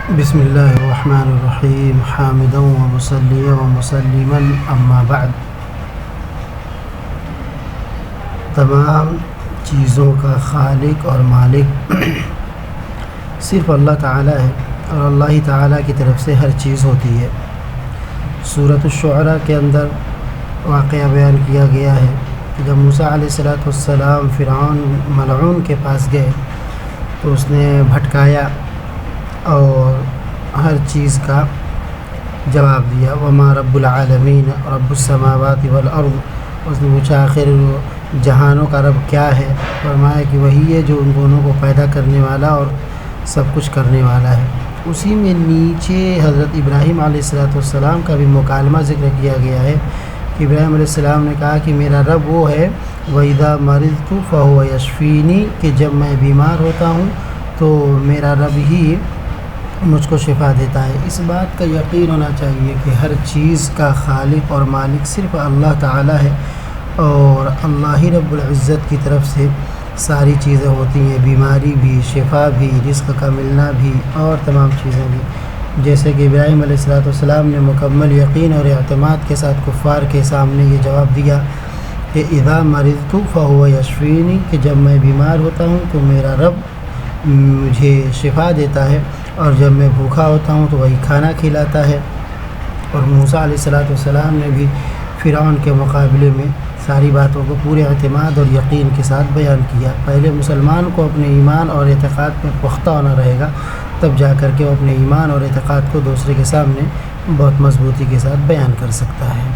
بسم اللہ الرحمن الرحیم حامدا ومصلیا ومسلما اما بعد۔ تمام چیزوں کا خالق اور مالک صرف اللہ تعالیٰ ہے اور اللہ تعالیٰ کی طرف سے ہر چیز ہوتی ہے۔ سورۃ الشعراء کے اندر واقعہ بیان کیا گیا ہے کہ جب موسیٰ علیہ السلام فرعون ملعون کے پاس گئے تو اس نے بھٹکایا اور ہر چیز کا جواب دیا۔ وما رب العالمین رب السماوات والارض، اس نے پوچھا آخر جہانوں کا رب کیا ہے؟ فرمایا کہ وہی ہے جو ان دونوں کو پیدا کرنے والا اور سب کچھ کرنے والا ہے۔ اسی میں نیچے حضرت ابراہیم علیہ السلام کا بھی مکالمہ ذکر کیا گیا ہے کہ ابراہیم علیہ السلام نے کہا کہ میرا رب وہ ہے وَإِذَا مَرِضْتُ فَهُوَ يَشْفِينِي، کہ جب میں بیمار ہوتا ہوں تو میرا رب ہی مجھ کو شفا دیتا ہے۔ اس بات کا یقین ہونا چاہیے کہ ہر چیز کا خالق اور مالک صرف اللہ تعالیٰ ہے اور اللہ ہی رب العزت کی طرف سے ساری چیزیں ہوتی ہیں، بیماری بھی، شفا بھی، رزق کا ملنا بھی اور تمام چیزیں بھی۔ جیسے کہ ابراہیم علیہ السلام نے مکمل یقین اور اعتماد کے ساتھ کفار کے سامنے یہ جواب دیا کہ اذا مرضت فهو یشفینی، کہ جب میں بیمار ہوتا ہوں تو میرا رب مجھے شفا دیتا ہے، اور جب میں بھوکا ہوتا ہوں تو وہی کھانا کھلاتا ہے۔ اور موسیٰ علیہ السلام نے بھی فرعون کے مقابلے میں ساری باتوں کو پورے اعتماد اور یقین کے ساتھ بیان کیا۔ پہلے مسلمان کو اپنے ایمان اور اعتقاد میں پختہ ہونا رہے گا، تب جا کر کے وہ اپنے ایمان اور اعتقاد کو دوسرے کے سامنے بہت مضبوطی کے ساتھ بیان کر سکتا ہے۔